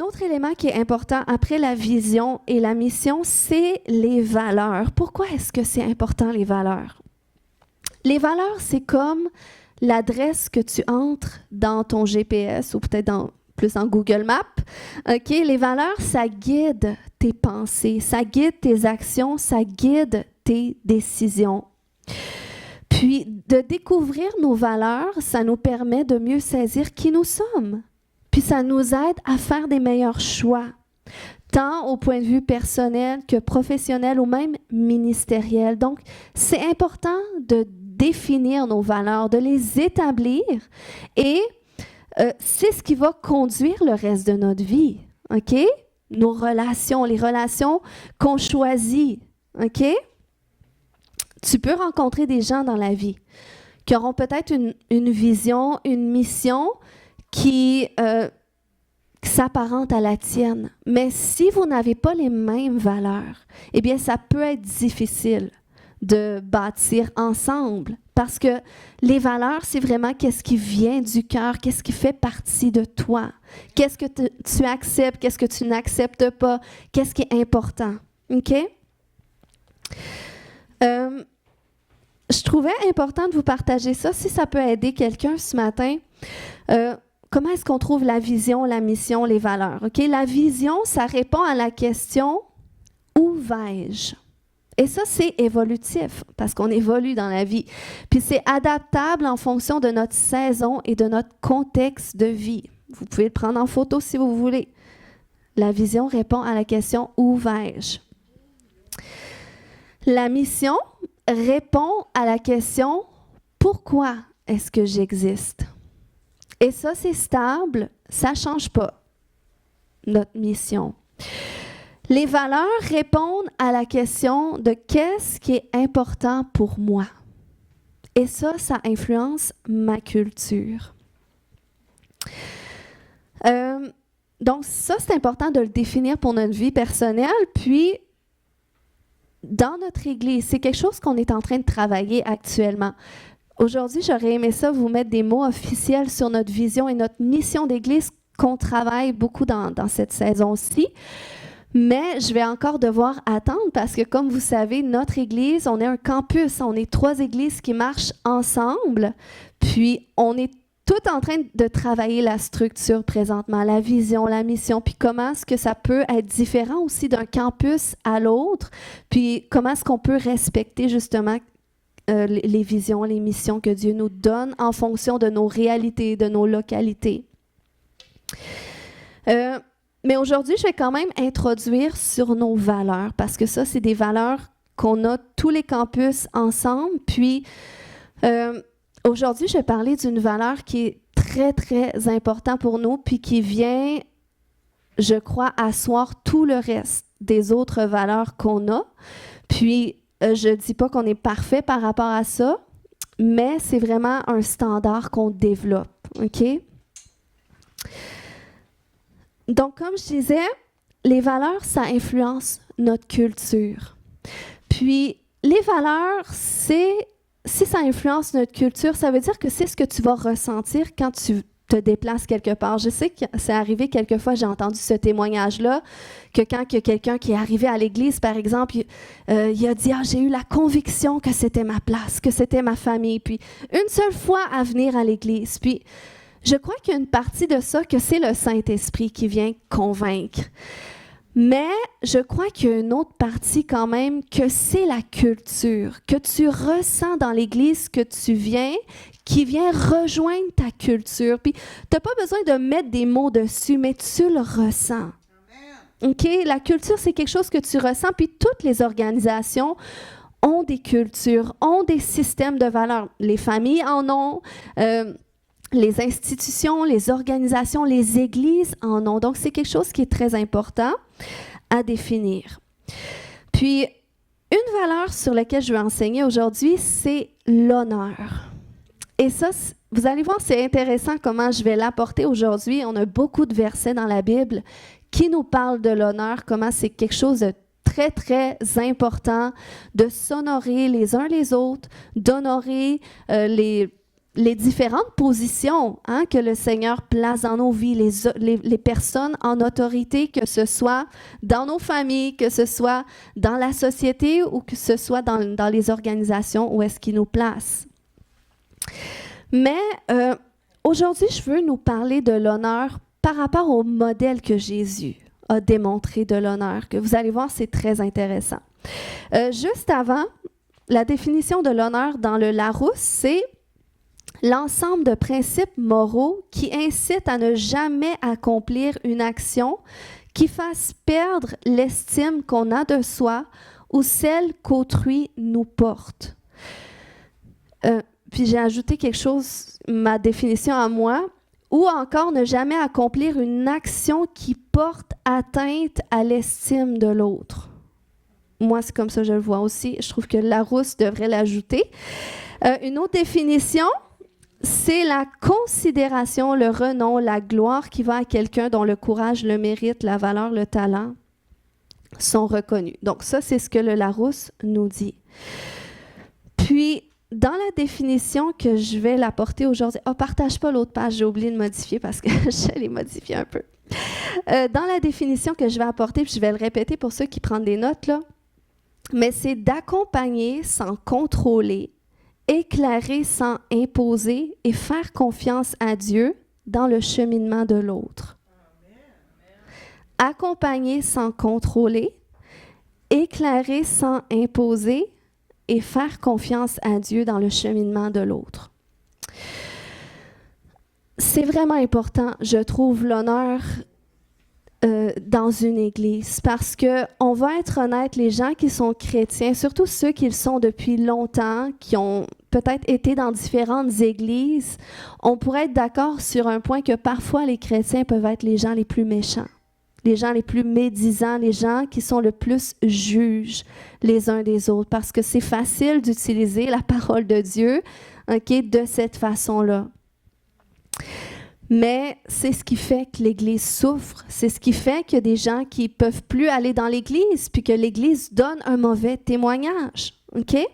autre élément qui est important après la vision et la mission, c'est les valeurs. Pourquoi est-ce que c'est important, les valeurs? Les valeurs, c'est comme l'adresse que tu entres dans ton GPS ou peut-être plus en Google Maps. OK? Les valeurs, ça guide tes pensées, ça guide tes actions, ça guide tes décisions. Puis, de découvrir nos valeurs, ça nous permet de mieux saisir qui nous sommes. Puis, ça nous aide à faire des meilleurs choix, tant au point de vue personnel que professionnel ou même ministériel. Donc, c'est important de définir nos valeurs, de les établir et c'est ce qui va conduire le reste de notre vie, OK? Nos relations, les relations qu'on choisit, OK? Tu peux rencontrer des gens dans la vie qui auront peut-être une vision, une mission qui s'apparente à la tienne. Mais si vous n'avez pas les mêmes valeurs, eh bien, ça peut être difficile de bâtir ensemble. Parce que les valeurs, c'est vraiment qu'est-ce qui vient du cœur, qu'est-ce qui fait partie de toi. Qu'est-ce que tu acceptes, qu'est-ce que tu n'acceptes pas, qu'est-ce qui est important. OK? Je trouvais important de vous partager ça, si ça peut aider quelqu'un ce matin. Comment est-ce qu'on trouve la vision, la mission, les valeurs? OK? La vision, ça répond à la question « Où vais-je? » Et ça, c'est évolutif, parce qu'on évolue dans la vie. Puis c'est adaptable en fonction de notre saison et de notre contexte de vie. Vous pouvez le prendre en photo si vous voulez. La vision répond à la question « Où vais-je? » La mission répond à la question « Pourquoi est-ce que j'existe? » Et ça, c'est stable, ça ne change pas, notre mission. Les valeurs répondent à la question de qu'est-ce qui est important pour moi. Et ça influence ma culture. Donc ça, c'est important de le définir pour notre vie personnelle. Puis, dans notre Église, c'est quelque chose qu'on est en train de travailler actuellement. Aujourd'hui, j'aurais aimé ça vous mettre des mots officiels sur notre vision et notre mission d'Église qu'on travaille beaucoup dans cette saison-ci. Mais je vais encore devoir attendre parce que, comme vous savez, notre Église, on est un campus. On est 3 églises qui marchent ensemble. Puis, on est tout en train de travailler la structure présentement, la vision, la mission, puis comment est-ce que ça peut être différent aussi d'un campus à l'autre, puis comment est-ce qu'on peut respecter justement les visions, les missions que Dieu nous donne en fonction de nos réalités, de nos localités. Mais aujourd'hui, je vais quand même introduire sur nos valeurs, parce que ça, c'est des valeurs qu'on a tous les campus ensemble. Puis, aujourd'hui, je vais parler d'une valeur qui est très, très importante pour nous, puis qui vient, je crois, asseoir tout le reste des autres valeurs qu'on a. Puis, je ne dis pas qu'on est parfait par rapport à ça, mais c'est vraiment un standard qu'on développe, OK? Donc, comme je disais, les valeurs, ça influence notre culture. Puis, les valeurs, si ça influence notre culture, ça veut dire que c'est ce que tu vas ressentir quand tu te déplaces quelque part. Je sais que c'est arrivé quelquefois, j'ai entendu ce témoignage-là, que quand il y a quelqu'un qui est arrivé à l'église, par exemple, il a dit « Ah, j'ai eu la conviction que c'était ma place, que c'était ma famille. » Puis, une seule fois à venir à l'église. Puis, je crois qu'il y a une partie de ça que c'est le Saint-Esprit qui vient convaincre. Mais je crois qu'il y a une autre partie quand même que c'est la culture, que tu ressens dans l'Église que tu viens, qui vient rejoindre ta culture. Puis, tu n'as pas besoin de mettre des mots dessus, mais tu le ressens. OK? La culture, c'est quelque chose que tu ressens. Puis, toutes les organisations ont des cultures, ont des systèmes de valeurs. Les familles en ont. Les institutions, les organisations, les églises en ont. Donc, c'est quelque chose qui est très important à définir. Puis, une valeur sur laquelle je vais enseigner aujourd'hui, c'est l'honneur. Et ça, vous allez voir, c'est intéressant comment je vais l'apporter aujourd'hui. On a beaucoup de versets dans la Bible qui nous parlent de l'honneur, comment c'est quelque chose de très, très important de s'honorer les uns les autres, d'honorer les différentes positions que le Seigneur place dans nos vies, les personnes en autorité, que ce soit dans nos familles, que ce soit dans la société ou que ce soit dans les organisations où est-ce qu'il nous place. Mais aujourd'hui, je veux nous parler de l'honneur par rapport au modèle que Jésus a démontré de l'honneur, que vous allez voir, c'est très intéressant. Juste avant, la définition de l'honneur dans le Larousse, c'est l'ensemble de principes moraux qui incitent à ne jamais accomplir une action qui fasse perdre l'estime qu'on a de soi ou celle qu'autrui nous porte. Puis j'ai ajouté quelque chose, ma définition à moi, ou encore ne jamais accomplir une action qui porte atteinte à l'estime de l'autre. Moi, c'est comme ça que je le vois aussi. Je trouve que Larousse devrait l'ajouter. Une autre définition, c'est la considération, le renom, la gloire qui va à quelqu'un dont le courage, le mérite, la valeur, le talent sont reconnus. Donc ça, c'est ce que le Larousse nous dit. Puis, dans la définition que je vais l'apporter aujourd'hui, partage pas l'autre page, j'ai oublié de modifier parce que je l'ai modifié un peu. Dans la définition que je vais apporter, puis je vais le répéter pour ceux qui prennent des notes, là, mais c'est d'accompagner sans contrôler, éclairer sans imposer et faire confiance à Dieu dans le cheminement de l'autre. Accompagner sans contrôler, éclairer sans imposer et faire confiance à Dieu dans le cheminement de l'autre. C'est vraiment important, je trouve, l'honneur dans une église, parce qu'on va être honnête, les gens qui sont chrétiens, surtout ceux qui le sont depuis longtemps, qui ont peut-être été dans différentes églises, on pourrait être d'accord sur un point que parfois les chrétiens peuvent être les gens les plus méchants, les gens les plus médisants, les gens qui sont le plus juges les uns des autres, parce que c'est facile d'utiliser la parole de Dieu de cette façon-là. Mais c'est ce qui fait que l'Église souffre. C'est ce qui fait qu'il y a des gens qui ne peuvent plus aller dans l'Église, puis que l'Église donne un mauvais témoignage. Okay?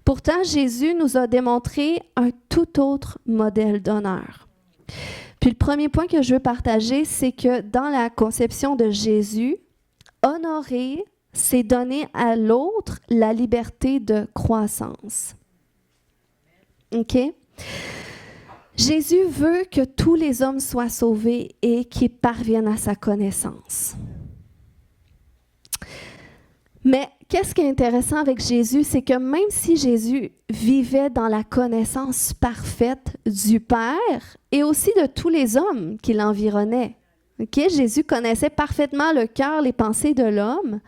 Pourtant, Jésus nous a démontré un tout autre modèle d'honneur. Puis le premier point que je veux partager, c'est que dans la conception de Jésus, honorer, c'est donner à l'autre la liberté de croissance. OK? Jésus veut que tous les hommes soient sauvés et qu'ils parviennent à sa connaissance. Mais qu'est-ce qui est intéressant avec Jésus, c'est que même si Jésus vivait dans la connaissance parfaite du Père et aussi de tous les hommes qui l'environnaient, okay? Jésus connaissait parfaitement le cœur, les pensées de l'homme.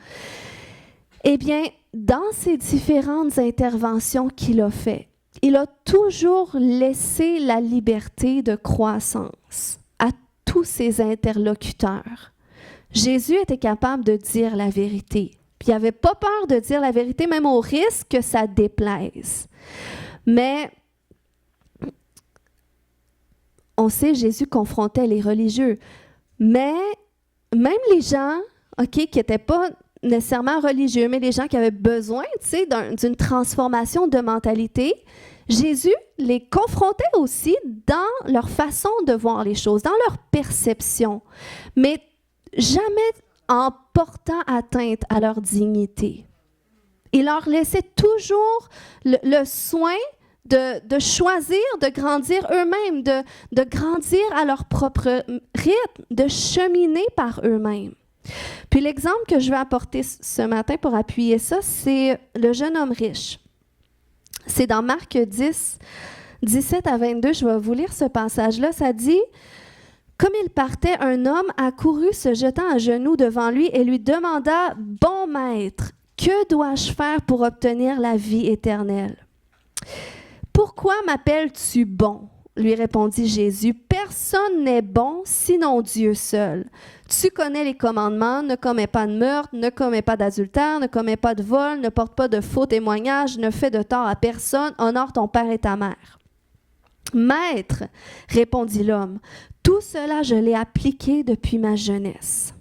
Eh bien, dans ces différentes interventions qu'il a faites, il a toujours laissé la liberté de croissance à tous ses interlocuteurs. Jésus était capable de dire la vérité. Puis il n'avait pas peur de dire la vérité, même au risque que ça déplaise. Mais on sait, Jésus confrontait les religieux. Mais même les gens qui n'étaient pas nécessairement religieux, mais les gens qui avaient besoin d'une transformation de mentalité, Jésus les confrontait aussi dans leur façon de voir les choses, dans leur perception, mais jamais en portant atteinte à leur dignité. Il leur laissait toujours le soin de choisir, de grandir eux-mêmes, de grandir à leur propre rythme, de cheminer par eux-mêmes. Puis l'exemple que je vais apporter ce matin pour appuyer ça, c'est le jeune homme riche. C'est dans Marc 10, 17 à 22, je vais vous lire ce passage-là. Ça dit « Comme il partait, un homme accourut se jetant à genoux devant lui et lui demanda « Bon maître, que dois-je faire pour obtenir la vie éternelle? » « Pourquoi m'appelles-tu bon? » lui répondit Jésus. « Personne n'est bon sinon Dieu seul. Tu connais les commandements, ne commets pas de meurtre, ne commets pas d'adultère, ne commets pas de vol, ne porte pas de faux témoignages, ne fais de tort à personne, honore ton père et ta mère. » « Maître, répondit l'homme, tout cela je l'ai appliqué depuis ma jeunesse. »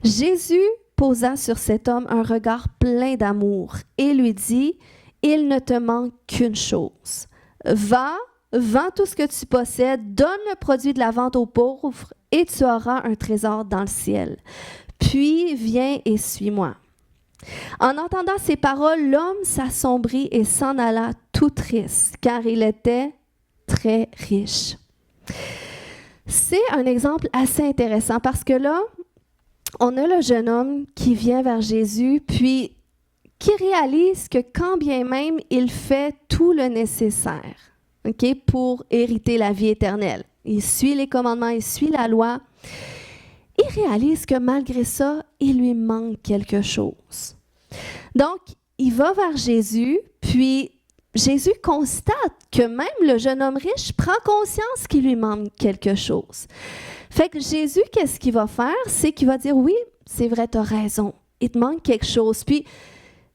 Jésus posa sur cet homme un regard plein d'amour et lui dit « Il ne te manque qu'une chose. Va, vends tout ce que tu possèdes, donne le produit de la vente aux pauvres et tu auras un trésor dans le ciel. Puis viens et suis-moi. En entendant ces paroles, l'homme s'assombrit et s'en alla tout triste, car il était très riche. C'est un exemple assez intéressant parce que là, on a le jeune homme qui vient vers Jésus, puis qui réalise que quand bien même il fait tout le nécessaire, pour hériter la vie éternelle, il suit les commandements, il suit la loi, il réalise que malgré ça, il lui manque quelque chose. Donc, il va vers Jésus, puis Jésus constate que même le jeune homme riche prend conscience qu'il lui manque quelque chose. Fait que Jésus, qu'est-ce qu'il va faire? C'est qu'il va dire, oui, c'est vrai, tu as raison, il te manque quelque chose. Puis,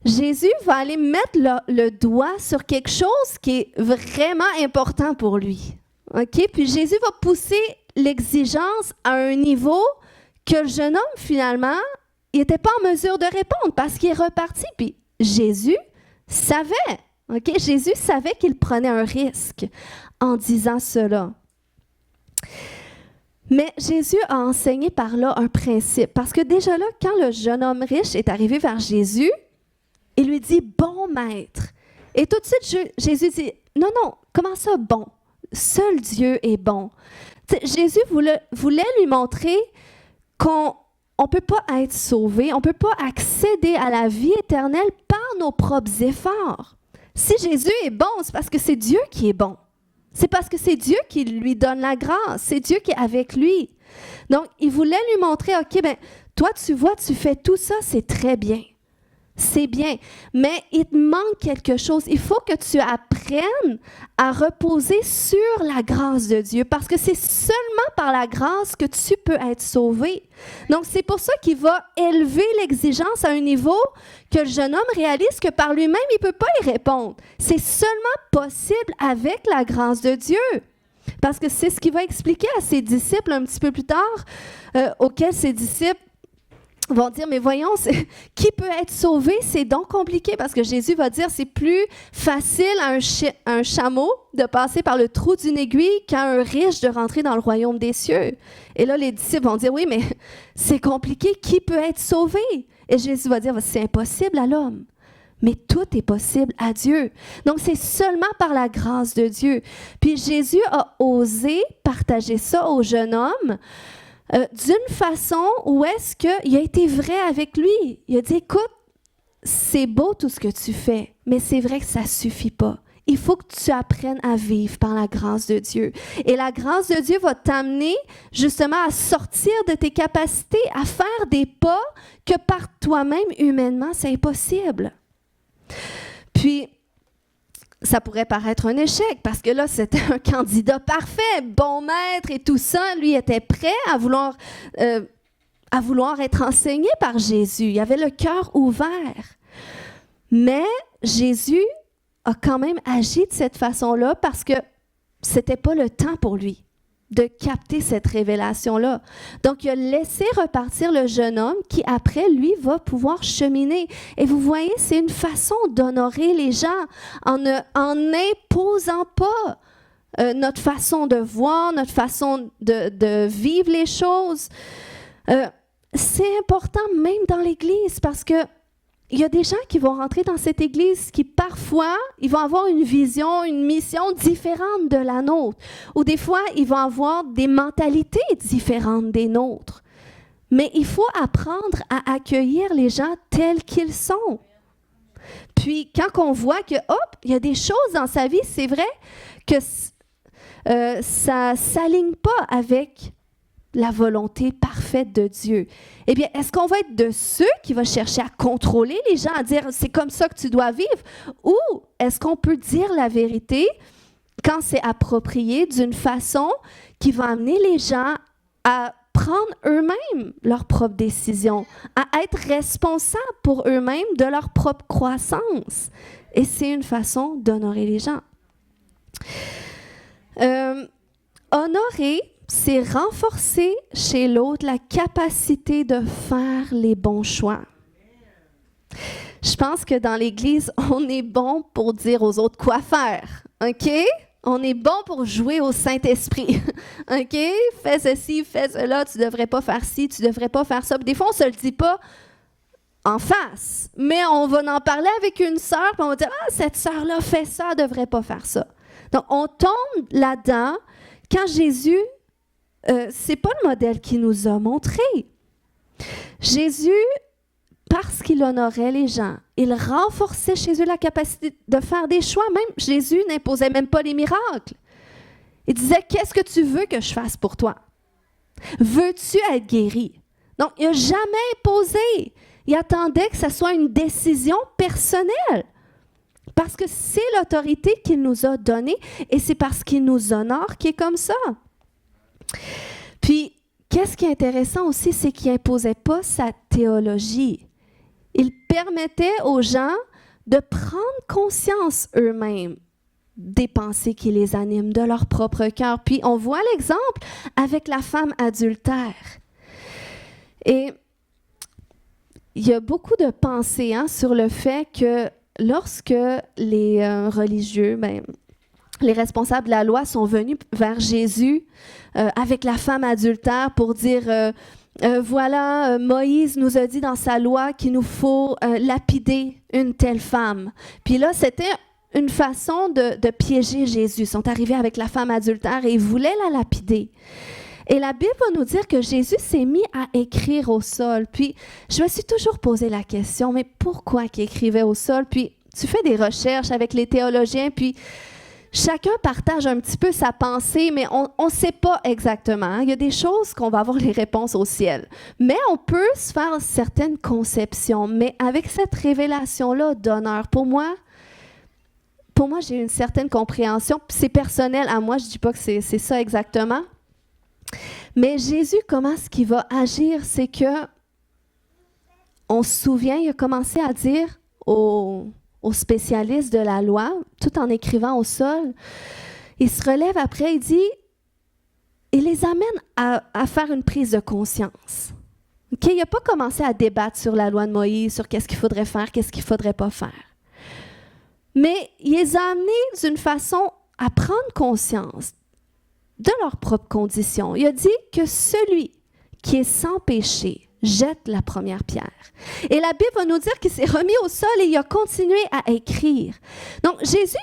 Jésus va aller mettre le doigt sur quelque chose qui est vraiment important pour lui. OK? Puis Jésus va pousser l'exigence à un niveau que le jeune homme, finalement, il n'était pas en mesure de répondre parce qu'il est reparti. Puis Jésus savait, OK? Jésus savait qu'il prenait un risque en disant cela. Mais Jésus a enseigné par là un principe. Parce que déjà là, quand le jeune homme riche est arrivé vers Jésus, il lui dit « bon maître ». Et tout de suite, Jésus dit « non, non, comment ça bon? Seul Dieu est bon ». Jésus voulait lui montrer qu'on ne peut pas être sauvé, on ne peut pas accéder à la vie éternelle par nos propres efforts. Si Jésus est bon, c'est parce que c'est Dieu qui est bon. C'est parce que c'est Dieu qui lui donne la grâce. C'est Dieu qui est avec lui. Donc, il voulait lui montrer, OK, ben, toi, tu vois, tu fais tout ça, c'est très bien. C'est bien, mais il te manque quelque chose. Il faut que tu apprennes à reposer sur la grâce de Dieu parce que c'est seulement par la grâce que tu peux être sauvé. Donc, c'est pour ça qu'il va élever l'exigence à un niveau que le jeune homme réalise que par lui-même, il ne peut pas y répondre. C'est seulement possible avec la grâce de Dieu. Parce que c'est ce qu'il va expliquer à ses disciples un petit peu plus tard, auxquels ses disciples vont dire, mais voyons, qui peut être sauvé? C'est donc compliqué parce que Jésus va dire, c'est plus facile à un chameau de passer par le trou d'une aiguille qu'à un riche de rentrer dans le royaume des cieux. Et là, les disciples vont dire, oui, mais c'est compliqué, qui peut être sauvé? Et Jésus va dire, c'est impossible à l'homme. Mais tout est possible à Dieu. Donc, c'est seulement par la grâce de Dieu. Puis Jésus a osé partager ça au jeune homme d'une façon où est-ce qu'il a été vrai avec lui. Il a dit, écoute, c'est beau tout ce que tu fais, mais c'est vrai que ça ne suffit pas. Il faut que tu apprennes à vivre par la grâce de Dieu. Et la grâce de Dieu va t'amener justement à sortir de tes capacités, à faire des pas que par toi-même, humainement, c'est impossible. Puis, ça pourrait paraître un échec parce que là, c'était un candidat parfait, bon maître et tout ça. Lui était prêt à vouloir être enseigné par Jésus. Il avait le cœur ouvert. Mais Jésus a quand même agi de cette façon-là parce que ce n'était pas le temps pour lui de capter cette révélation-là. Donc, il a laissé repartir le jeune homme qui, après, lui, va pouvoir cheminer. Et vous voyez, c'est une façon d'honorer les gens en n'imposant pas notre façon de voir, notre façon de vivre les choses. C'est important même dans l'Église parce que il y a des gens qui vont rentrer dans cette Église qui, parfois, ils vont avoir une vision, une mission différente de la nôtre. Ou des fois, ils vont avoir des mentalités différentes des nôtres. Mais il faut apprendre à accueillir les gens tels qu'ils sont. Puis, quand on voit que, hop, il y a des choses dans sa vie, c'est vrai que ça ne s'aligne pas avec la volonté parfaite de Dieu. Eh bien, est-ce qu'on va être de ceux qui vont chercher à contrôler les gens, à dire c'est comme ça que tu dois vivre? Ou est-ce qu'on peut dire la vérité quand c'est approprié d'une façon qui va amener les gens à prendre eux-mêmes leurs propres décisions, à être responsables pour eux-mêmes de leur propre croissance? Et c'est une façon d'honorer les gens. Honorer, c'est renforcer chez l'autre la capacité de faire les bons choix. Je pense que dans l'Église, on est bon pour dire aux autres quoi faire, OK? On est bon pour jouer au Saint-Esprit. OK? Fais ceci, fais cela, tu ne devrais pas faire ci, tu ne devrais pas faire ça. Puis des fois, on ne se le dit pas en face, mais on va en parler avec une sœur, puis on va dire « Ah, cette sœur-là fait ça, elle ne devrait pas faire ça. » Donc, on tombe là-dedans quand Jésus, c'est pas le modèle qu'il nous a montré. Jésus, parce qu'il honorait les gens, il renforçait chez eux la capacité de faire des choix. Même Jésus n'imposait même pas les miracles. Il disait « Qu'est-ce que tu veux que je fasse pour toi? Veux-tu être guéri? » Donc, il n'a jamais imposé. Il attendait que ça soit une décision personnelle. Parce que c'est l'autorité qu'il nous a donnée et c'est parce qu'il nous honore qu'il est comme ça. Puis, qu'est-ce qui est intéressant aussi, c'est qu'il n'imposait pas sa théologie. Il permettait aux gens de prendre conscience eux-mêmes des pensées qui les animent, de leur propre cœur. Puis, on voit l'exemple avec la femme adultère. Et il y a beaucoup de pensées sur le fait que lorsque les religieux, les responsables de la loi sont venus vers Jésus avec la femme adultère pour dire voilà, Moïse nous a dit dans sa loi qu'il nous faut lapider une telle femme. Puis là, c'était une façon de piéger Jésus. Ils sont arrivés avec la femme adultère et ils voulaient la lapider. Et la Bible va nous dire que Jésus s'est mis à écrire au sol. Puis, je me suis toujours posé la question, mais pourquoi qu'il écrivait au sol? Puis, tu fais des recherches avec les théologiens, puis chacun partage un petit peu sa pensée, mais on ne sait pas exactement. Il y a des choses qu'on va avoir les réponses au ciel. Mais on peut se faire certaines conceptions. Mais avec cette révélation-là d'honneur, pour moi, j'ai une certaine compréhension. Puis c'est personnel à moi, je ne dis pas que c'est ça exactement. Mais Jésus, comment est-ce qu'il va agir? C'est que, on se souvient, il a commencé à dire aux spécialistes de la loi, tout en écrivant au sol, il se relève après, il dit, il les amène à faire une prise de conscience. Okay? Il n'a pas commencé à débattre sur la loi de Moïse, sur qu'est-ce qu'il faudrait faire, qu'est-ce qu'il ne faudrait pas faire. Mais il les a amenés d'une façon à prendre conscience de leurs propres conditions. Il a dit que celui qui est sans péché jette la première pierre. Et la Bible va nous dire qu'il s'est remis au sol et il a continué à écrire. Donc, Jésus,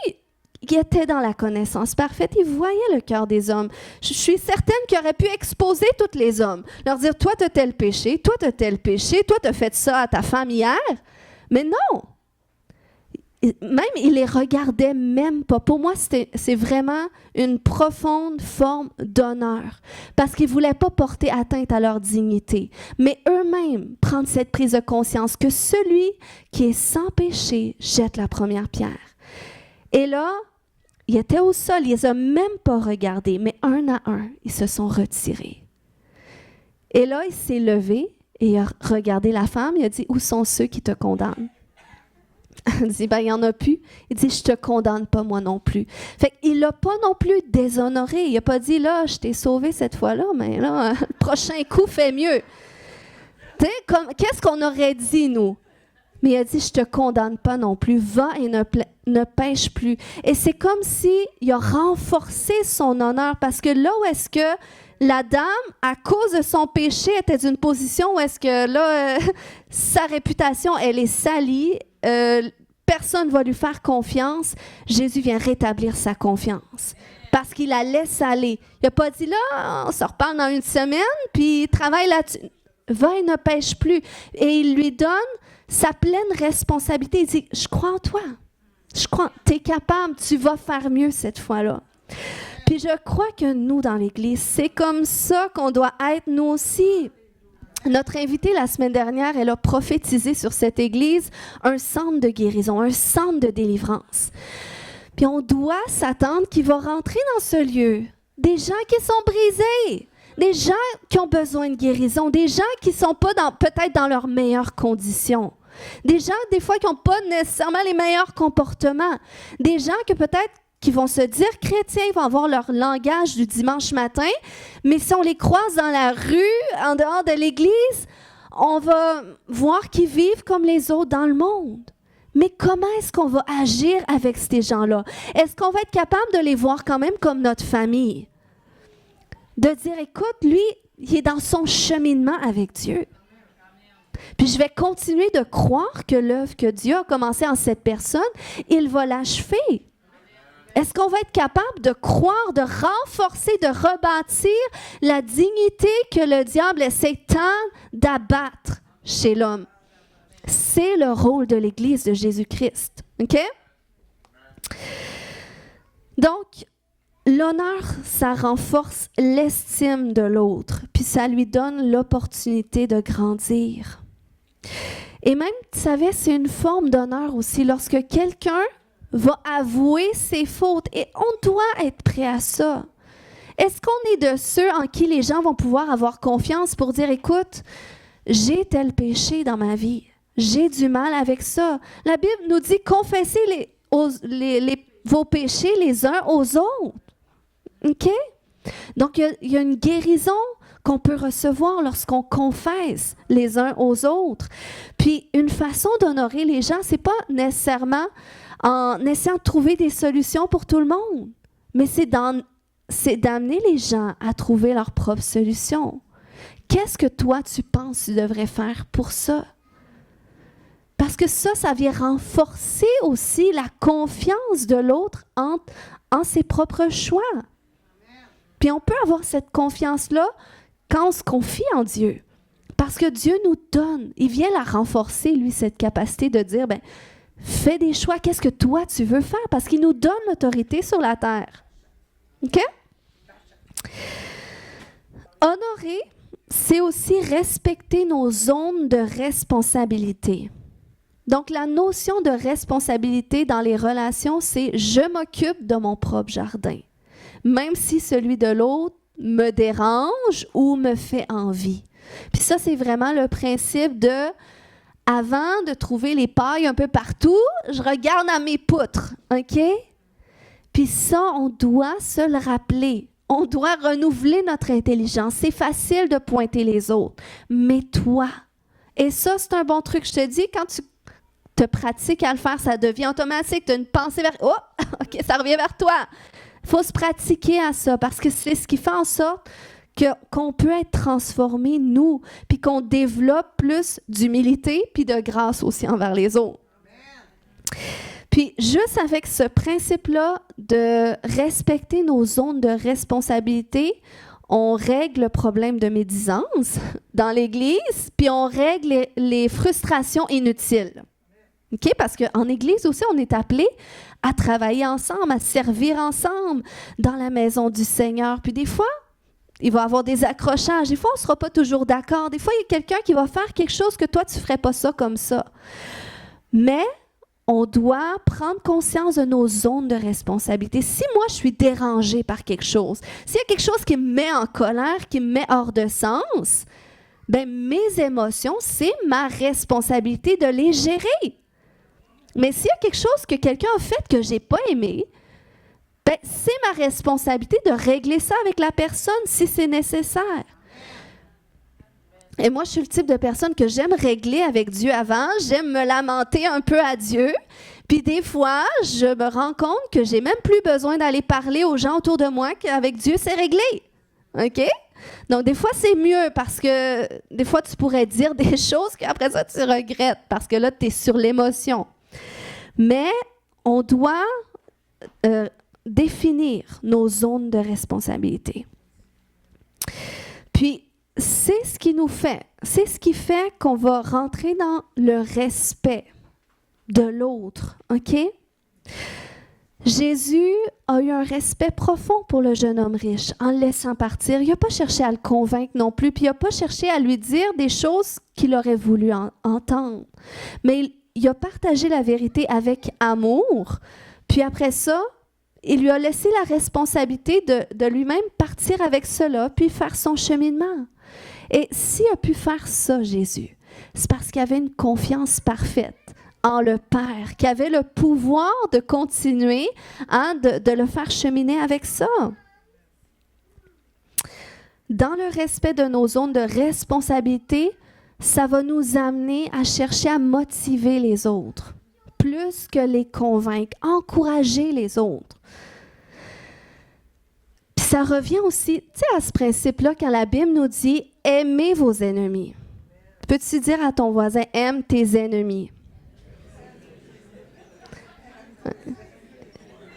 il était dans la connaissance parfaite. Il voyait le cœur des hommes. Je suis certaine qu'il aurait pu exposer tous les hommes. Leur dire, toi, tu as tel péché, toi, tu as tel péché, toi, tu as fait ça à ta femme hier. Mais non! Même, il les regardait même pas. Pour moi, c'est vraiment une profonde forme d'honneur parce qu'ils ne voulaient pas porter atteinte à leur dignité, mais eux-mêmes prendre cette prise de conscience que celui qui est sans péché jette la première pierre. Et là, il était au sol, il ne les a même pas regardés, mais un à un, ils se sont retirés. Et là, il s'est levé et il a regardé la femme, il a dit « Où sont ceux qui te condamnent? » Il dit, il n'y en a plus. Il dit, je ne te condamne pas, moi non plus. Fait qu'il ne l'a pas non plus déshonoré. Il n'a pas dit, là, je t'ai sauvé cette fois-là, mais là, le prochain coup fait mieux. Qu'est-ce qu'on aurait dit, nous? Mais il a dit, je ne te condamne pas non plus. Va et ne pêche plus. Et c'est comme s'il a renforcé son honneur, parce que là où est-ce que la dame, à cause de son péché, était d'une position où est-ce que là, sa réputation, elle est salie, personne ne va lui faire confiance. Jésus vient rétablir sa confiance parce qu'il la laisse aller. Il n'a pas dit là, on se reparle dans une semaine, puis travaille là-dessus. Va et ne pêche plus. Et il lui donne sa pleine responsabilité. Il dit, je crois en toi. Je crois, tu es capable, tu vas faire mieux cette fois-là. Puis je crois que nous, dans l'Église, c'est comme ça qu'on doit être nous aussi. Notre invitée la semaine dernière, elle a prophétisé sur cette église un centre de guérison, un centre de délivrance. Puis on doit s'attendre qu'il va rentrer dans ce lieu des gens qui sont brisés, des gens qui ont besoin de guérison, des gens qui ne sont pas peut-être dans leurs meilleures conditions, des gens des fois qui n'ont pas nécessairement les meilleurs comportements, des gens que peut-être qui vont se dire chrétiens, ils vont avoir leur langage du dimanche matin, mais si on les croise dans la rue, en dehors de l'église, on va voir qu'ils vivent comme les autres dans le monde. Mais comment est-ce qu'on va agir avec ces gens-là? Est-ce qu'on va être capable de les voir quand même comme notre famille? De dire, écoute, lui, il est dans son cheminement avec Dieu. Puis je vais continuer de croire que l'œuvre que Dieu a commencée en cette personne, il va l'achever. Est-ce qu'on va être capable de croire, de renforcer, de rebâtir la dignité que le diable essaie tant d'abattre chez l'homme? C'est le rôle de l'Église de Jésus-Christ. OK? Donc, l'honneur, ça renforce l'estime de l'autre, puis ça lui donne l'opportunité de grandir. Et même, tu savais, c'est une forme d'honneur aussi lorsque quelqu'un va avouer ses fautes, et on doit être prêt à ça. Est-ce qu'on est de ceux en qui les gens vont pouvoir avoir confiance pour dire, écoute, j'ai tel péché dans ma vie, j'ai du mal avec ça. La Bible nous dit, confessez vos péchés les uns aux autres. OK? Donc, il y a une guérison qu'on peut recevoir lorsqu'on confesse les uns aux autres. Puis, une façon d'honorer les gens, c'est pas nécessairement en essayant de trouver des solutions pour tout le monde, mais c'est d'amener les gens à trouver leur propre solution. Qu'est-ce que toi, tu penses que tu devrais faire pour ça? Parce que ça vient renforcer aussi la confiance de l'autre en ses propres choix. Puis on peut avoir cette confiance-là quand on se confie en Dieu. Parce que Dieu nous donne, il vient la renforcer, lui, cette capacité de dire, ben, fais des choix, qu'est-ce que toi tu veux faire? Parce qu'il nous donne l'autorité sur la terre. OK? Honorer, c'est aussi respecter nos zones de responsabilité. Donc, la notion de responsabilité dans les relations, c'est « je m'occupe de mon propre jardin », même si celui de l'autre me dérange ou me fait envie. Puis ça, c'est vraiment le principe de « avant de trouver les pailles un peu partout, je regarde à mes poutres », OK? Puis ça, on doit se le rappeler. On doit renouveler notre intelligence. C'est facile de pointer les autres, mais toi. Et ça, c'est un bon truc. Je te dis, quand tu te pratiques à le faire, ça devient automatique. Tu as une pensée vers... Oh, OK, ça revient vers toi. Il faut se pratiquer à ça parce que c'est ce qui fait en sorte qu'on peut être transformé, nous, puis qu'on développe plus d'humilité puis de grâce aussi envers les autres. Amen. Puis, juste avec ce principe-là de respecter nos zones de responsabilité, on règle le problème de médisance dans l'Église, puis on règle les frustrations inutiles. OK? Parce qu'en Église aussi, on est appelé à travailler ensemble, à servir ensemble dans la maison du Seigneur. Puis des fois, il va y avoir des accrochages. Des fois, on ne sera pas toujours d'accord. Des fois, il y a quelqu'un qui va faire quelque chose que toi, tu ne ferais pas ça comme ça. Mais on doit prendre conscience de nos zones de responsabilité. Si moi, je suis dérangée par quelque chose, s'il y a quelque chose qui me met en colère, qui me met hors de sens, bien, mes émotions, c'est ma responsabilité de les gérer. Mais s'il y a quelque chose que quelqu'un a fait que je n'ai pas aimé, bien, c'est ma responsabilité de régler ça avec la personne si c'est nécessaire. Et moi, je suis le type de personne que j'aime régler avec Dieu avant. J'aime me lamenter un peu à Dieu. Puis des fois, je me rends compte que j'ai même plus besoin d'aller parler aux gens autour de moi qu'avec Dieu, c'est réglé. OK? Donc, des fois, c'est mieux parce que des fois, tu pourrais dire des choses qu'après ça, tu regrettes parce que là, tu es sur l'émotion. Mais on doit définir nos zones de responsabilité. Puis, c'est ce qui fait qu'on va rentrer dans le respect de l'autre, OK? Jésus a eu un respect profond pour le jeune homme riche en le laissant partir. Il n'a pas cherché à le convaincre non plus, puis il n'a pas cherché à lui dire des choses qu'il aurait voulu entendre. Mais il a partagé la vérité avec amour, puis après ça, il lui a laissé la responsabilité de lui-même partir avec cela, puis faire son cheminement. Et s'il a pu faire ça, Jésus, c'est parce qu'il avait une confiance parfaite en le Père, qui avait le pouvoir de continuer, de le faire cheminer avec ça. Dans le respect de nos zones de responsabilité, ça va nous amener à chercher à motiver les autres, plus que les convaincre. Encourager les autres. Puis ça revient aussi, tu sais, à ce principe-là, quand la Bible nous dit « Aimez vos ennemis ». Peux-tu dire à ton voisin « Aime tes ennemis ».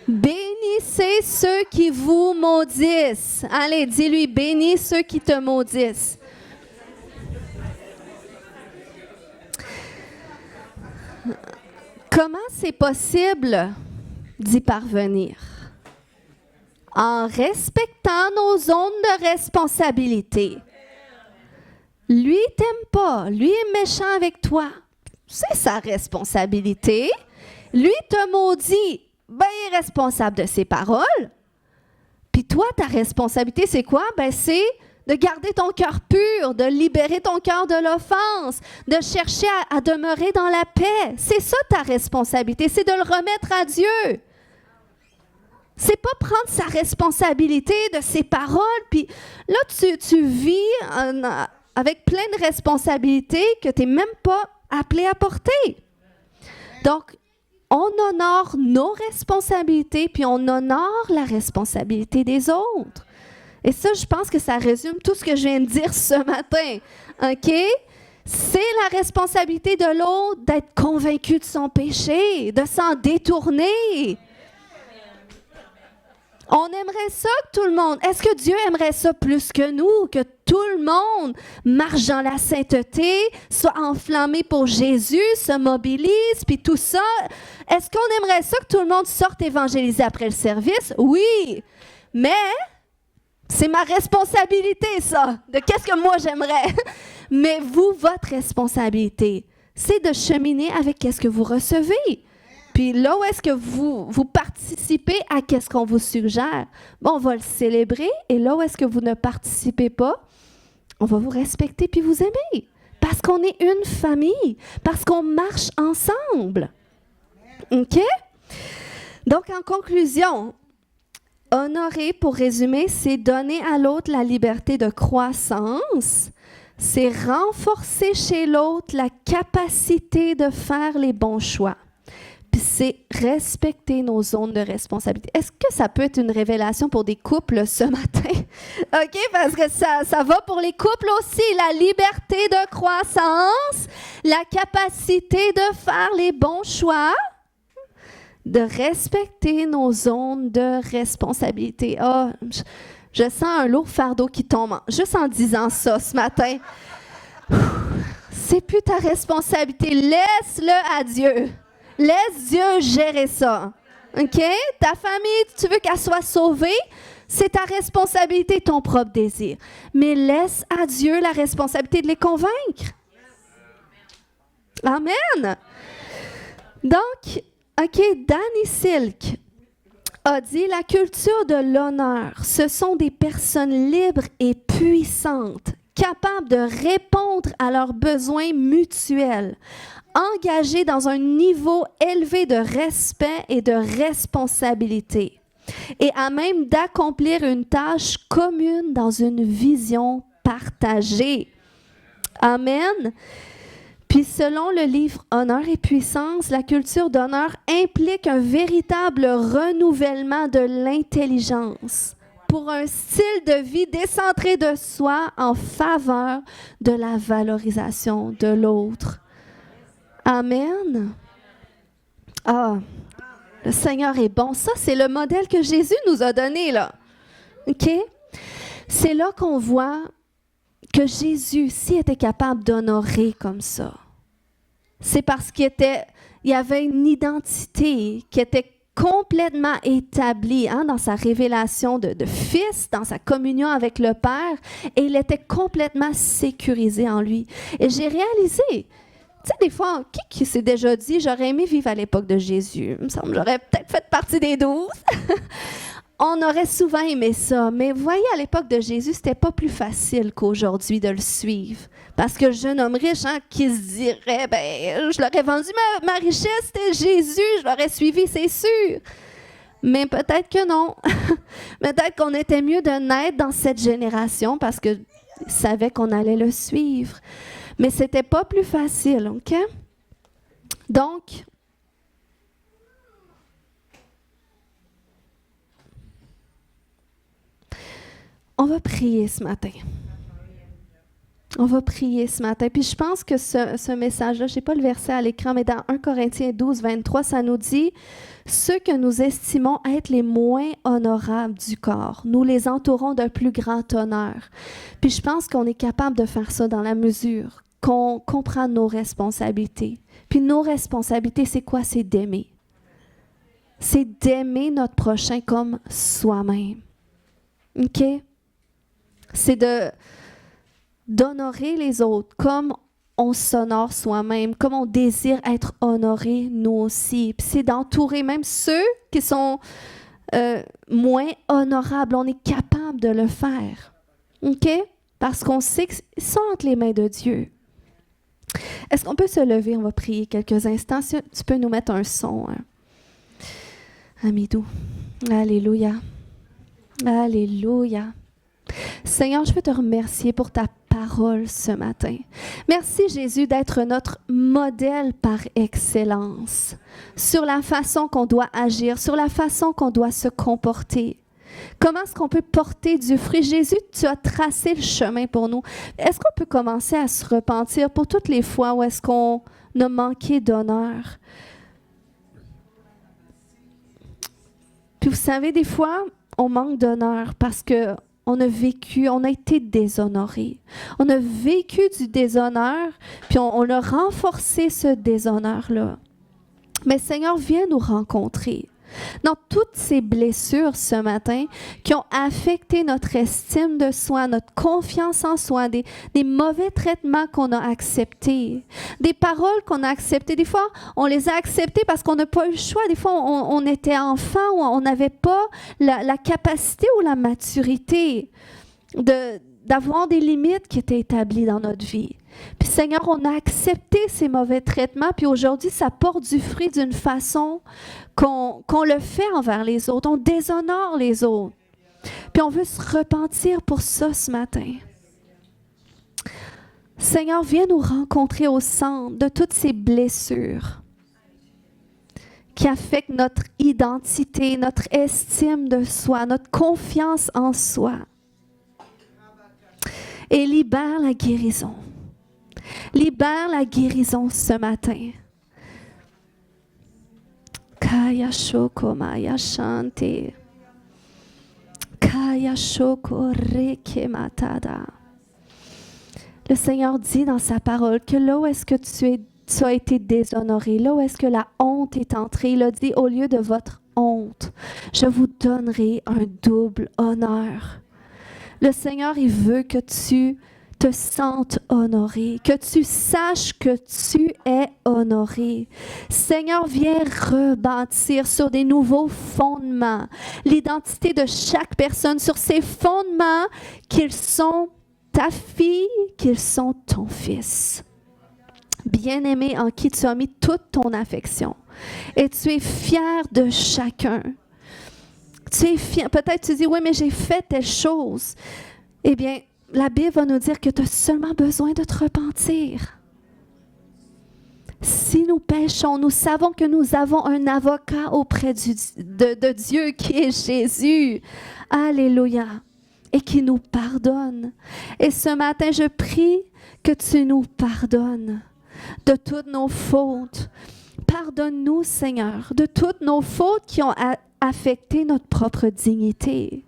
Bénissez ceux qui vous maudissent. Allez, dis-lui, bénis ceux qui te maudissent. Comment c'est possible d'y parvenir? En respectant nos zones de responsabilité. Lui, t'aime pas. Lui est méchant avec toi. C'est sa responsabilité. Lui te maudit. Ben, il est responsable de ses paroles. Puis toi, ta responsabilité, c'est quoi? Ben, c'est de garder ton cœur pur, de libérer ton cœur de l'offense, de chercher à demeurer dans la paix. C'est ça ta responsabilité, c'est de le remettre à Dieu. C'est pas prendre sa responsabilité de ses paroles, puis là, tu vis avec plein de responsabilités que tu n'es même pas appelé à porter. Donc, on honore nos responsabilités, puis on honore la responsabilité des autres. Et ça, je pense que ça résume tout ce que je viens de dire ce matin. OK? C'est la responsabilité de l'autre d'être convaincu de son péché, de s'en détourner. On aimerait ça que tout le monde... Est-ce que Dieu aimerait ça plus que nous, que tout le monde marche dans la sainteté, soit enflammé pour Jésus, se mobilise, puis tout ça? Est-ce qu'on aimerait ça que tout le monde sorte évangéliser après le service? Oui, mais c'est ma responsabilité, ça, de qu'est-ce que moi j'aimerais. Mais vous, votre responsabilité, c'est de cheminer avec qu'est-ce que vous recevez. Puis là où est-ce que vous participez à qu'est-ce qu'on vous suggère, bon, on va le célébrer. Et là où est-ce que vous ne participez pas, on va vous respecter puis vous aimer. Parce qu'on est une famille, parce qu'on marche ensemble. OK? Donc, en conclusion, honorer, pour résumer, c'est donner à l'autre la liberté de croissance. C'est renforcer chez l'autre la capacité de faire les bons choix. Puis c'est respecter nos zones de responsabilité. Est-ce que ça peut être une révélation pour des couples ce matin? OK? Parce que ça va pour les couples aussi. La liberté de croissance, la capacité de faire les bons choix, de respecter nos zones de responsabilité. Oh, je sens un lourd fardeau qui tombe juste en disant ça ce matin. C'est plus ta responsabilité. Laisse-le à Dieu. Laisse Dieu gérer ça. OK? Ta famille, tu veux qu'elle soit sauvée, c'est ta responsabilité, ton propre désir. Mais laisse à Dieu la responsabilité de les convaincre. Amen. Donc, OK, Danny Silk a dit, la culture de l'honneur, ce sont des personnes libres et puissantes, capables de répondre à leurs besoins mutuels, engagés dans un niveau élevé de respect et de responsabilité, et à même d'accomplir une tâche commune dans une vision partagée. Amen. Puis selon le livre Honneur et puissance, la culture d'honneur implique un véritable renouvellement de l'intelligence pour un style de vie décentré de soi en faveur de la valorisation de l'autre. Amen. Ah, le Seigneur est bon. Ça, c'est le modèle que Jésus nous a donné, là. OK? C'est là qu'on voit que Jésus, s'il était capable d'honorer comme ça, c'est parce qu'il y avait une identité qui était complètement établie dans sa révélation de Fils, dans sa communion avec le Père, et il était complètement sécurisé en lui. Et j'ai réalisé, tu sais, des fois, qui s'est déjà dit, j'aurais aimé vivre à l'époque de Jésus. Il me semble, j'aurais peut-être fait partie des 12. On aurait souvent aimé ça, mais vous voyez, à l'époque de Jésus, c'était pas plus facile qu'aujourd'hui de le suivre. Parce que le jeune homme riche, qui se dirait, ben, je l'aurais vendu ma richesse, c'était Jésus, je l'aurais suivi, c'est sûr. Mais peut-être que non. Peut-être qu'on était mieux de naître dans cette génération parce qu'ils savaient qu'on allait le suivre. Mais c'était pas plus facile, OK? Donc, On va prier ce matin. On va prier ce matin. Puis je pense que ce message-là, je n'ai pas le verset à l'écran, mais dans 1 Corinthiens 12, 23, ça nous dit « Ceux que nous estimons être les moins honorables du corps, nous les entourons d'un plus grand honneur. » Puis je pense qu'on est capable de faire ça dans la mesure qu'on comprend nos responsabilités. Puis nos responsabilités, c'est quoi? C'est d'aimer. C'est d'aimer notre prochain comme soi-même. OK? C'est d'honorer les autres comme on s'honore soi-même, comme on désire être honoré nous aussi. Puis c'est d'entourer même ceux qui sont moins honorables. On est capable de le faire. OK? Parce qu'on sait qu'ils sont entre les mains de Dieu. Est-ce qu'on peut se lever? On va prier quelques instants. Si tu peux nous mettre un son. Amidou. Alléluia. Alléluia. Seigneur, je veux te remercier pour ta parole ce matin. Merci Jésus d'être notre modèle par excellence sur la façon qu'on doit agir, sur la façon qu'on doit se comporter. Comment est-ce qu'on peut porter du fruit? Jésus, tu as tracé le chemin pour nous. Est-ce qu'on peut commencer à se repentir pour toutes les fois où est-ce qu'on a manqué d'honneur? Puis vous savez, des fois, on manque d'honneur parce que on a vécu, on a été déshonoré. On a vécu du déshonneur, puis on a renforcé ce déshonneur-là. Mais Seigneur, viens nous rencontrer dans toutes ces blessures ce matin qui ont affecté notre estime de soi, notre confiance en soi, des mauvais traitements qu'on a acceptés, des paroles qu'on a acceptées. Des fois, on les a acceptées parce qu'on n'a pas eu le choix. Des fois, on était enfant ou on n'avait pas la capacité ou la maturité d'avoir des limites qui étaient établies dans notre vie. Puis Seigneur, on a accepté ces mauvais traitements, puis aujourd'hui, ça porte du fruit d'une façon qu'on le fait envers les autres. On déshonore les autres. Puis on veut se repentir pour ça ce matin. Seigneur, viens nous rencontrer au centre de toutes ces blessures qui affectent notre identité, notre estime de soi, notre confiance en soi. Et libère la guérison. Libère la guérison ce matin. Kaya shoko maya shante. Kaya shoko reke matada. Le Seigneur dit dans sa parole que là où est-ce que tu as été déshonoré, là où est-ce que la honte est entrée, il a dit au lieu de votre honte, je vous donnerai un double honneur. Le Seigneur, il veut que tu te sentes honoré, que tu saches que tu es honoré. Seigneur, viens rebâtir sur des nouveaux fondements l'identité de chaque personne, sur ces fondements qu'ils sont ta fille, qu'ils sont ton fils. Bien-aimé en qui tu as mis toute ton affection. Et tu es fier de chacun. Tu es fier. Peut-être tu dis, oui, mais j'ai fait telle chose. Eh bien, la Bible va nous dire que tu as seulement besoin de te repentir. Si nous péchons, nous savons que nous avons un avocat auprès de Dieu qui est Jésus. Alléluia. Et qui nous pardonne. Et ce matin, je prie que tu nous pardonnes de toutes nos fautes. Pardonne-nous, Seigneur, de toutes nos fautes qui ont affecté notre propre dignité.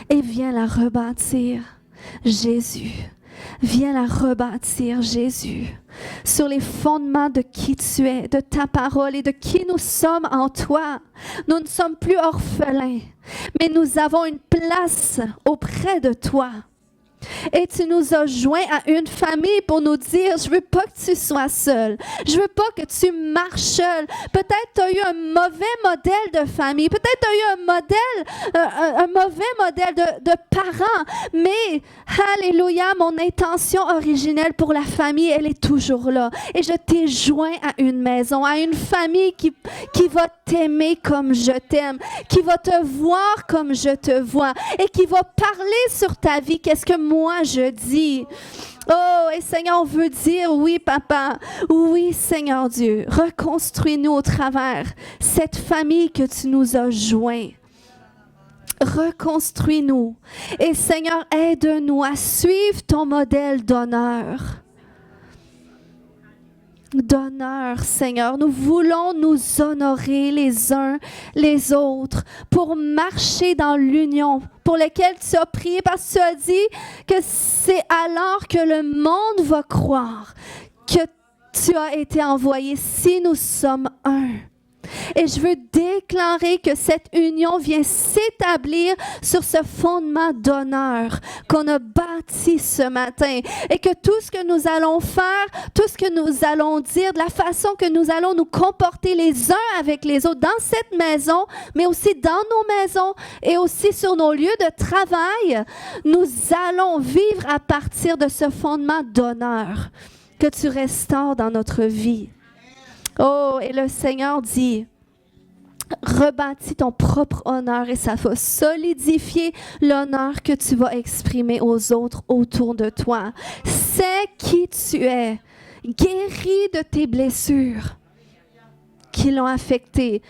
Et viens la rebâtir, Jésus. Viens la rebâtir, Jésus, sur les fondements de qui tu es, de ta parole et de qui nous sommes en toi. Nous ne sommes plus orphelins, mais nous avons une place auprès de toi. Et tu nous as joints à une famille pour nous dire, je veux pas que tu sois seul. Je veux pas que tu marches seul. Peut-être tu as eu un mauvais modèle de famille. Peut-être tu as eu un mauvais modèle de parents. Mais, alléluia, mon intention originelle pour la famille, elle est toujours là. Et je t'ai joint à une maison, à une famille qui va t'aimer comme je t'aime, qui va te voir comme je te vois et qui va parler sur ta vie. Qu'est-ce que moi je dis? Oh, et Seigneur, on veut dire oui, Papa. Oui, Seigneur Dieu, reconstruis-nous au travers cette famille que tu nous as joints. Reconstruis-nous. Et Seigneur, aide-nous à suivre ton modèle d'honneur. D'honneur, Seigneur. Nous voulons nous honorer les uns les autres pour marcher dans l'union pour laquelle tu as prié, parce que tu as dit que c'est alors que le monde va croire que tu as été envoyé si nous sommes un. Et je veux déclarer que cette union vient s'établir sur ce fondement d'honneur qu'on a bâti ce matin. Et que tout ce que nous allons faire, tout ce que nous allons dire, de la façon que nous allons nous comporter les uns avec les autres dans cette maison, mais aussi dans nos maisons et aussi sur nos lieux de travail, nous allons vivre à partir de ce fondement d'honneur que tu restaures dans notre vie. Oh, et le Seigneur dit, rebâtis ton propre honneur et ça va solidifier l'honneur que tu vas exprimer aux autres autour de toi. Sais qui tu es. Guéris de tes blessures qui l'ont affecté.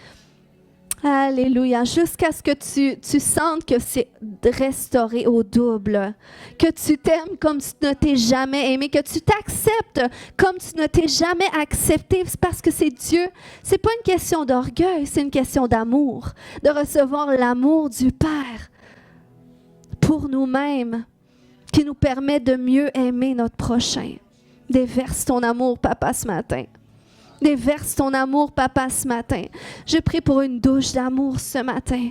Alléluia. Jusqu'à ce que tu sentes que c'est restauré au double. Que tu t'aimes comme tu ne t'es jamais aimé. Que tu t'acceptes comme tu ne t'es jamais accepté. C'est parce que c'est Dieu. C'est pas une question d'orgueil, c'est une question d'amour. De recevoir l'amour du Père pour nous-mêmes qui nous permet de mieux aimer notre prochain. Déverse ton amour, Papa, ce matin. Déverse ton amour, Papa, ce matin. Je prie pour une douche d'amour ce matin.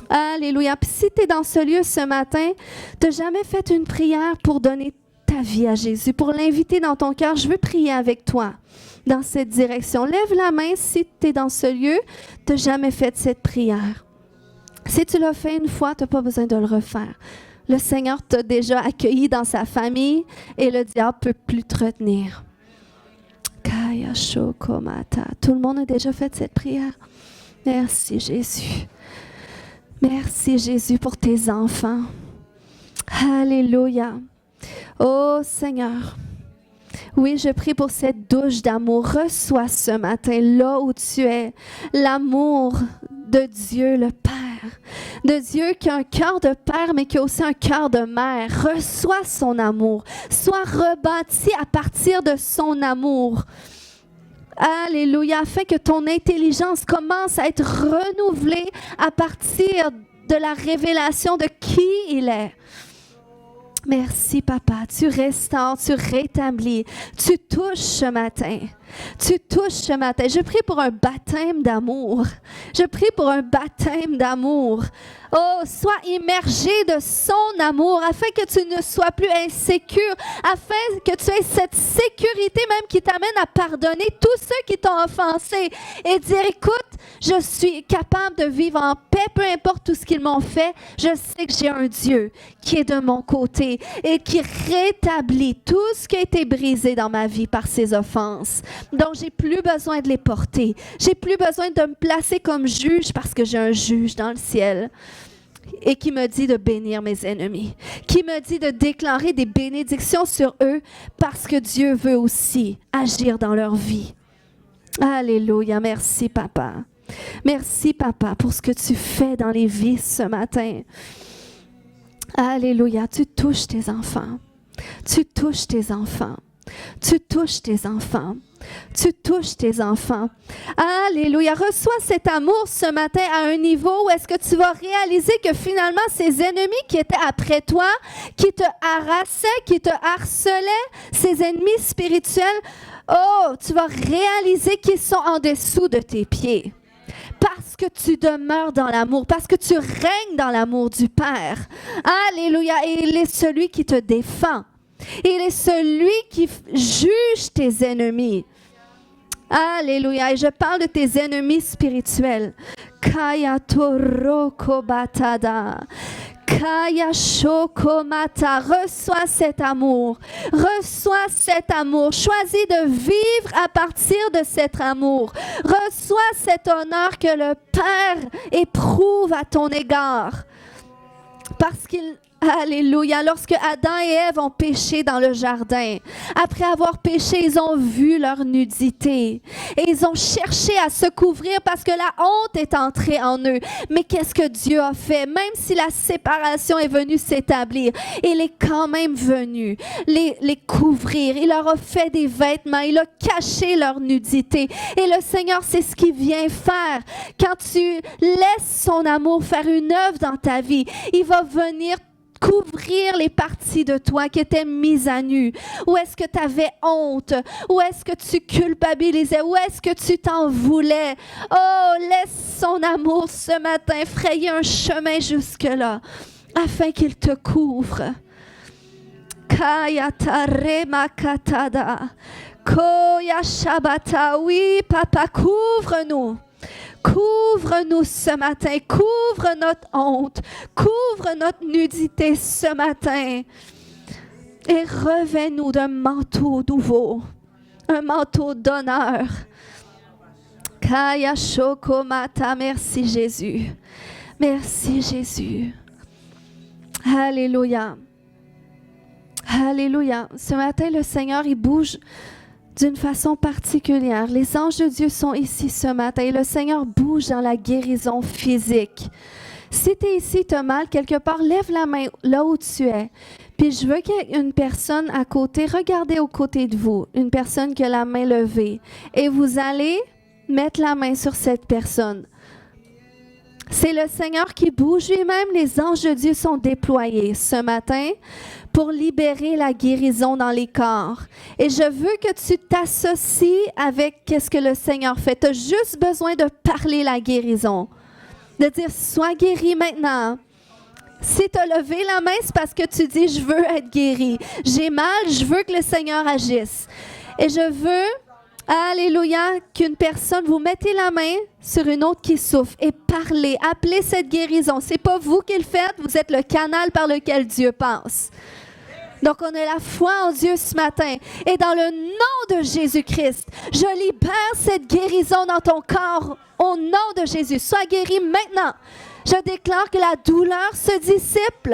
Alléluia. Puis si tu es dans ce lieu ce matin, tu n'as jamais fait une prière pour donner ta vie à Jésus, pour l'inviter dans ton cœur, je veux prier avec toi dans cette direction. Lève la main si tu es dans ce lieu, tu n'as jamais fait cette prière. Si tu l'as fait une fois, tu n'as pas besoin de le refaire. Le Seigneur t'a déjà accueilli dans sa famille et le diable ne peut plus te retenir. Tout le monde a déjà fait cette prière. Merci Jésus. Merci Jésus pour tes enfants. Alléluia. Oh Seigneur. Oui, je prie pour cette douche d'amour. Reçois ce matin, là où tu es, l'amour de Dieu le Père. De Dieu qui a un cœur de père, mais qui a aussi un cœur de mère. Reçois son amour. Sois rebâti à partir de son amour. Alléluia, afin que ton intelligence commence à être renouvelée à partir de la révélation de qui il est. Merci, Papa. Tu restaures, tu rétablis, tu touches ce matin. Tu touches ce matin. Je prie pour un baptême d'amour. Je prie pour un baptême d'amour. Oh, sois immergé de son amour afin que tu ne sois plus insécure, afin que tu aies cette sécurité même qui t'amène à pardonner tous ceux qui t'ont offensé et dire, écoute, je suis capable de vivre en paix, peu importe tout ce qu'ils m'ont fait. Je sais que j'ai un Dieu qui est de mon côté et qui rétablit tout ce qui a été brisé dans ma vie par ses offenses. Donc, j'ai plus besoin de les porter. J'ai plus besoin de me placer comme juge parce que j'ai un juge dans le ciel et qui me dit de bénir mes ennemis, qui me dit de déclarer des bénédictions sur eux parce que Dieu veut aussi agir dans leur vie. Alléluia. Merci, Papa. Merci, Papa, pour ce que tu fais dans les vies ce matin. Alléluia. Tu touches tes enfants. Tu touches tes enfants. Tu touches tes enfants. Tu touches tes enfants. Alléluia. Reçois cet amour ce matin à un niveau où est-ce que tu vas réaliser que finalement, ces ennemis qui étaient après toi, qui te harassaient, qui te harcelaient, ces ennemis spirituels, oh, tu vas réaliser qu'ils sont en dessous de tes pieds. Parce que tu demeures dans l'amour, parce que tu règnes dans l'amour du Père. Alléluia. Et il est celui qui te défend. Il est celui qui juge tes ennemis. Alléluia. Et je parle de tes ennemis spirituels. Kaya toroko batada. Kaya shokomata. Reçois cet amour. Reçois cet amour. Choisis de vivre à partir de cet amour. Reçois cet honneur que le Père éprouve à ton égard. Parce qu'il Alléluia. Lorsque Adam et Ève ont péché dans le jardin, après avoir péché, ils ont vu leur nudité et ils ont cherché à se couvrir parce que la honte est entrée en eux. Mais qu'est-ce que Dieu a fait? Même si la séparation est venue s'établir, il est quand même venu les couvrir. Il leur a fait des vêtements, il a caché leur nudité. Et le Seigneur, c'est ce qu'il vient faire. Quand tu laisses son amour faire une œuvre dans ta vie, il va venir couvrir les parties de toi qui étaient mises à nu. Où est-ce que tu avais honte? Où est-ce que tu culpabilisais? Où est-ce que tu t'en voulais? Oh, laisse son amour ce matin frayer un chemin jusque-là, afin qu'il te couvre. Kayata rema katada. Koya shabata. Oui, Papa, couvre-nous. Couvre-nous ce matin, couvre notre honte, couvre notre nudité ce matin et revêt-nous d'un manteau nouveau, un manteau d'honneur. Kaya shokomata, merci Jésus, merci Jésus. Alléluia, alléluia. Ce matin, le Seigneur, il bouge d'une façon particulière. Les anges de Dieu sont ici ce matin et le Seigneur bouge dans la guérison physique. Si tu es ici, tu as mal quelque part, lève la main là où tu es. Puis je veux qu'il y ait une personne à côté, regardez aux côtés de vous, une personne qui a la main levée. Et vous allez mettre la main sur cette personne. C'est le Seigneur qui bouge lui-même. Les anges de Dieu sont déployés ce matin pour libérer la guérison dans les corps. Et je veux que tu t'associes avec ce que le Seigneur fait. Tu as juste besoin de parler la guérison. De dire, sois guéri maintenant. Si tu as levé la main, c'est parce que tu dis, je veux être guéri. J'ai mal, je veux que le Seigneur agisse. Et je veux... Alléluia, qu'une personne, vous mettez la main sur une autre qui souffre et parlez, appelez cette guérison. Ce n'est pas vous qui le faites, vous êtes le canal par lequel Dieu passe. Donc, on a la foi en Dieu ce matin. Et dans le nom de Jésus-Christ, je libère cette guérison dans ton corps au nom de Jésus. Sois guéri maintenant. Je déclare que la douleur se dissipe.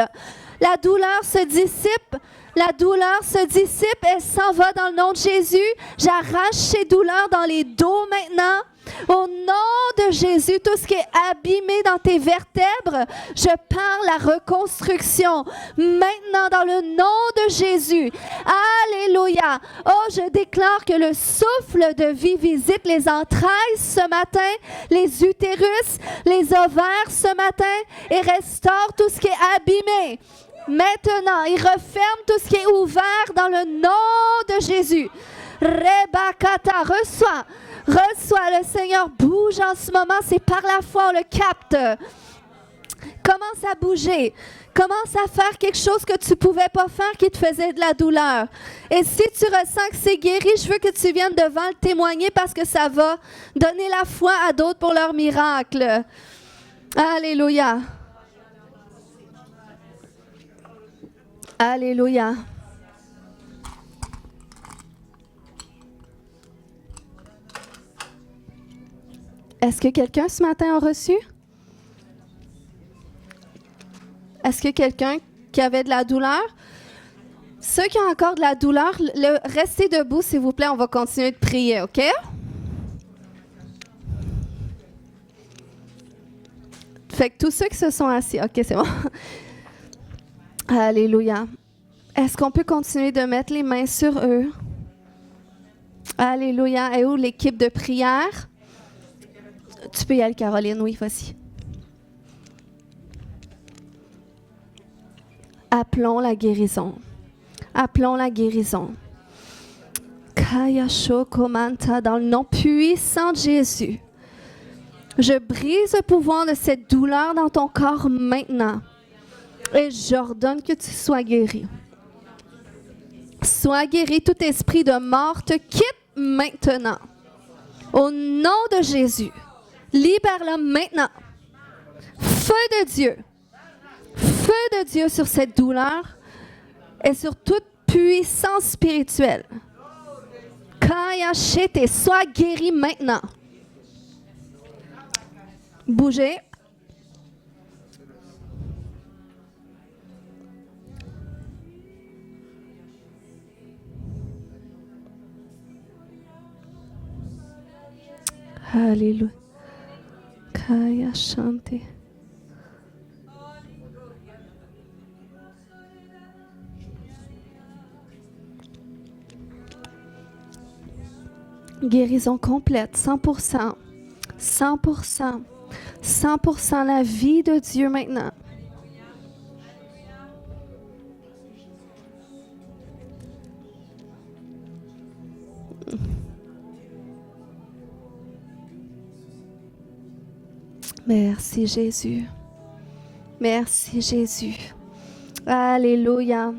La douleur se dissipe. La douleur se dissipe, elle s'en va dans le nom de Jésus. J'arrache ces douleurs dans les dos maintenant. Au nom de Jésus, tout ce qui est abîmé dans tes vertèbres, je parle la reconstruction. Maintenant, dans le nom de Jésus. Alléluia. Oh, je déclare que le souffle de vie visite les entrailles ce matin, les utérus, les ovaires ce matin et restaure tout ce qui est abîmé. Maintenant, il referme tout ce qui est ouvert dans le nom de Jésus. Rebakata, reçois, le Seigneur bouge en ce moment, c'est par la foi, on le capte. Commence à bouger, commence à faire quelque chose que tu ne pouvais pas faire qui te faisait de la douleur. Et si tu ressens que c'est guéri, je veux que tu viennes devant le témoigner parce que ça va donner la foi à d'autres pour leur miracle. Alléluia. Alléluia. Est-ce que quelqu'un ce matin a reçu? Est-ce que quelqu'un qui avait de la douleur? Ceux qui ont encore de la douleur, restez debout s'il vous plaît, on va continuer de prier, OK? Fait que tous ceux qui se sont assis, OK, c'est bon. Alléluia. Est-ce qu'on peut continuer de mettre les mains sur eux? Alléluia. Et où l'équipe de prière? Tu peux y aller, Caroline. Oui, vas-y. Appelons la guérison. Appelons la guérison. Kaya Shokomanta, dans le nom puissant de Jésus. Je brise le pouvoir de cette douleur dans ton corps maintenant. Et j'ordonne que tu sois guéri. Sois guéri, tout esprit de mort te quitte maintenant. Au nom de Jésus, libère-le maintenant. Feu de Dieu. Feu de Dieu sur cette douleur et sur toute puissance spirituelle. Kaya Shete, sois guéri maintenant. Bougez. Alléluia. Kaya Shante. Guérison complète, 100%. 100%. 100% la vie de Dieu maintenant. Merci Jésus. Merci Jésus. Alléluia.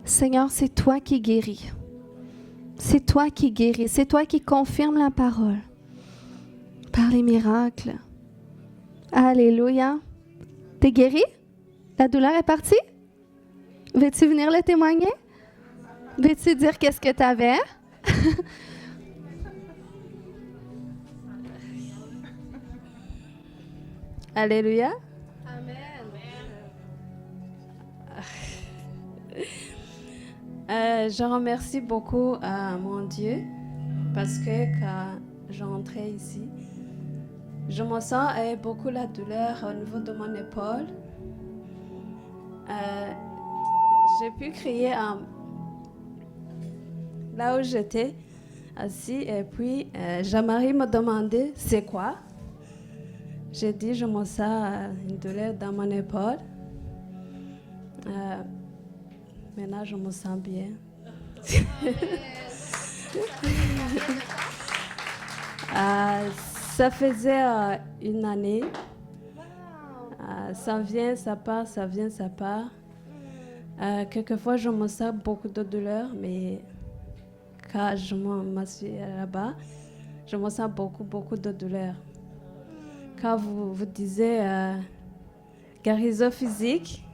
Seigneur, c'est toi qui guéris. C'est toi qui guéris. C'est toi qui confirme la parole par les miracles. Alléluia. T'es guéri? La douleur est partie? Veux-tu venir le témoigner? Veux-tu dire qu'est-ce que tu avais? Alléluia. Je remercie beaucoup mon Dieu parce que quand j'entrais ici, je me sens beaucoup la douleur au niveau de mon épaule. J'ai pu crier là où j'étais assis et puis Jean-Marie m'a demandé c'est quoi. J'ai dit je me sens une douleur dans mon épaule. Maintenant, je me sens bien. Ça faisait une année. Ça vient, ça part, ça vient, ça part. Quelquefois, je me sens beaucoup de douleur, mais quand je m'assieds là-bas, je me sens beaucoup de douleur. Quand vous disiez guérison physique,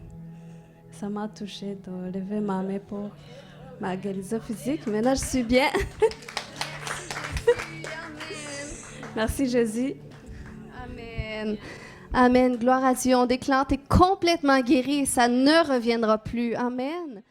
ça m'a touchée de lever ma main pour ma guérison physique. Maintenant, je suis bien. Merci, Jésus. Amen. Amen. Gloire à Dieu. On déclare, tu es complètement guéri et ça ne reviendra plus. Amen.